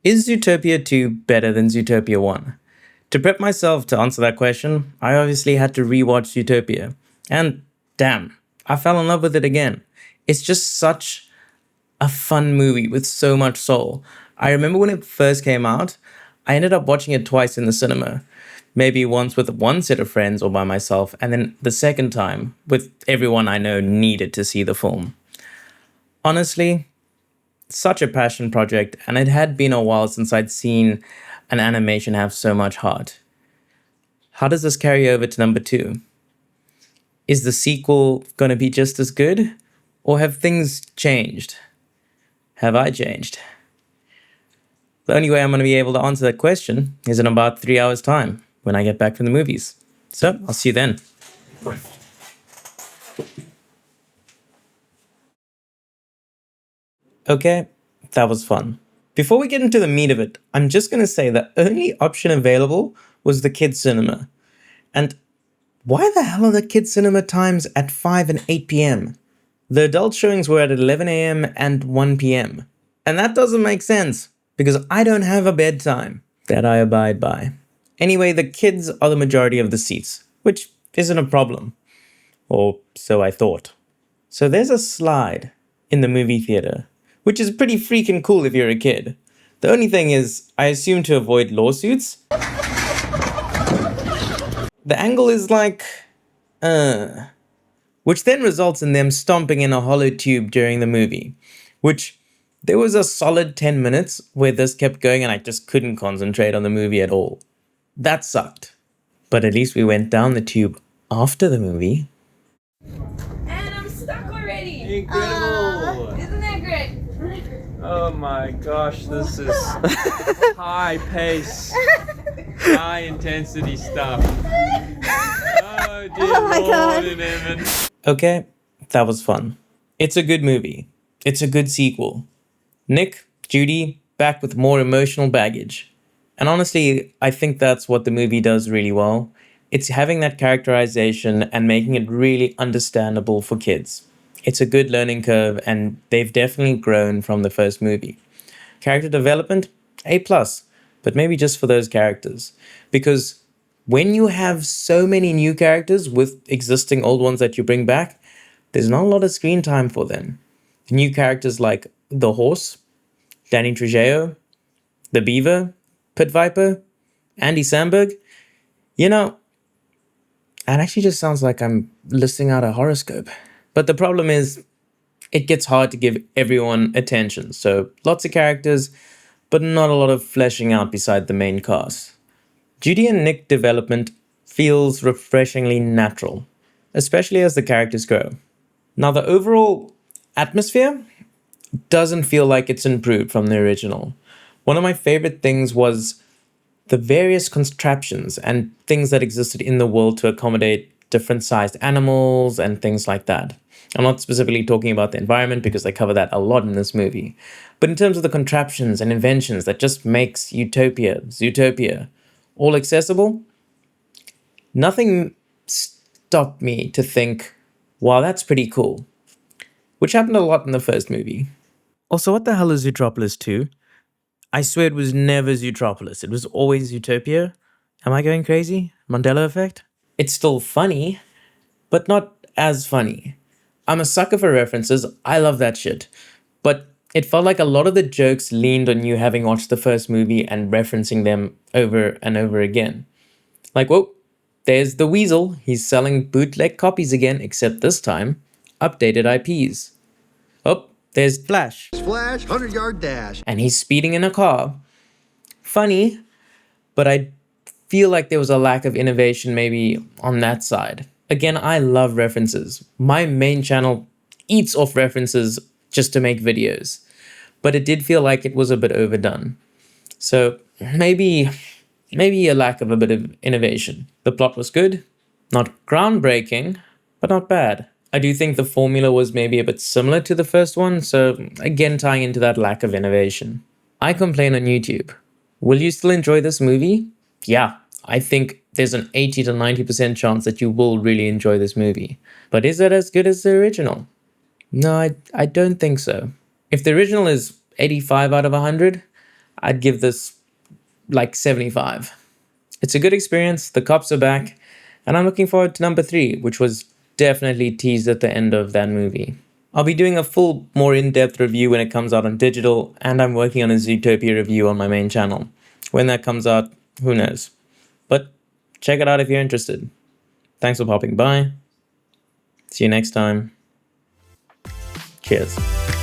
Is Zootopia 2 better than Zootopia 1? To prep myself to answer that question, I obviously had to rewatch Zootopia. And damn, I fell in love with it again. It's just such a fun movie with so much soul. I remember when it first came out, I ended up watching it twice in the cinema. Maybe once with one set of friends or by myself, and then the second time with everyone I know needed to see the film. Honestly, such a passion project, and it had been a while since I'd seen an animation have so much heart. How does this carry over to number 2? Is the sequel going to be just as good? Or have things changed? Have I changed? The only way I'm going to be able to answer that question is in about 3 hours' time when I get back from the movies. So, I'll see you then. Okay, that was fun. Before we get into the meat of it, I'm just going to say the only option available was the kids' cinema. And why the hell are the kids' cinema times at 5 and 8 p.m.? The adult showings were at 11 a.m. and 1 p.m. And that doesn't make sense, because I don't have a bedtime that I abide by. Anyway, the kids are the majority of the seats, which isn't a problem. Or so I thought. So there's a slide in the movie theater, which is pretty freaking cool if you're a kid. The only thing is, I assume to avoid lawsuits. The angle is like, which then results in them stomping in a hollow tube during the movie, which there was a solid 10 minutes where this kept going and I just couldn't concentrate on the movie at all. That sucked. But at least we went down the tube after the movie. And I'm stuck already. Incredible. Isn't that great? Oh my gosh, this is high pace, high intensity stuff. Oh dear Lord in heaven. Okay, that was fun. It's a good movie. It's a good sequel. Nick, Judy, back with more emotional baggage. And honestly, I think that's what the movie does really well. It's having that characterization and making it really understandable for kids. It's a good learning curve, and they've definitely grown from the first movie. Character development, A+, but maybe just for those characters. Because when you have so many new characters with existing old ones that you bring back, there's not a lot of screen time for them. New characters like the horse, Danny Trejo, the beaver, Pit Viper, Andy Samberg. You know, that actually just sounds like I'm listing out a horoscope. But the problem is, it gets hard to give everyone attention. So lots of characters, but not a lot of fleshing out beside the main cast. Judy and Nick development feels refreshingly natural, especially as the characters grow. Now the overall atmosphere doesn't feel like it's improved from the original. One of my favorite things was the various contraptions and things that existed in the world to accommodate different sized animals and things like that. I'm not specifically talking about the environment because they cover that a lot in this movie. But in terms of the contraptions and inventions that just makes Utopia, Zootopia, all accessible, nothing stopped me to think, wow, that's pretty cool. Which happened a lot in the first movie. Also, what the hell is Zootropolis 2? I swear it was never Zootropolis. It was always Zootopia. Am I going crazy? Mandela effect? It's still funny, but not as funny. I'm a sucker for references. I love that shit. But it felt like a lot of the jokes leaned on you having watched the first movie and referencing them over and over again. Like, whoa, there's the weasel. He's selling bootleg copies again, except this time, updated IPs. Oh, there's Flash. Flash, 100-yard dash. And he's speeding in a car. Funny, but I feel like there was a lack of innovation maybe on that side. Again, I love references. My main channel eats off references just to make videos. But it did feel like it was a bit overdone. So maybe a lack of a bit of innovation. The plot was good, not groundbreaking, but not bad. I do think the formula was maybe a bit similar to the first one, so again tying into that lack of innovation. I complain on YouTube. Will you still enjoy this movie? Yeah, I think there's an 80 to 90% chance that you will really enjoy this movie. But is it as good as the original? No, I don't think so. If the original is 85 out of 100, I'd give this like 75. It's a good experience, the cops are back, and I'm looking forward to number 3, which was definitely teased at the end of that movie. I'll be doing a full, more in-depth review when it comes out on digital, and I'm working on a Zootopia review on my main channel. When that comes out, who knows? But check it out if you're interested. Thanks for popping by. See you next time. Cheers.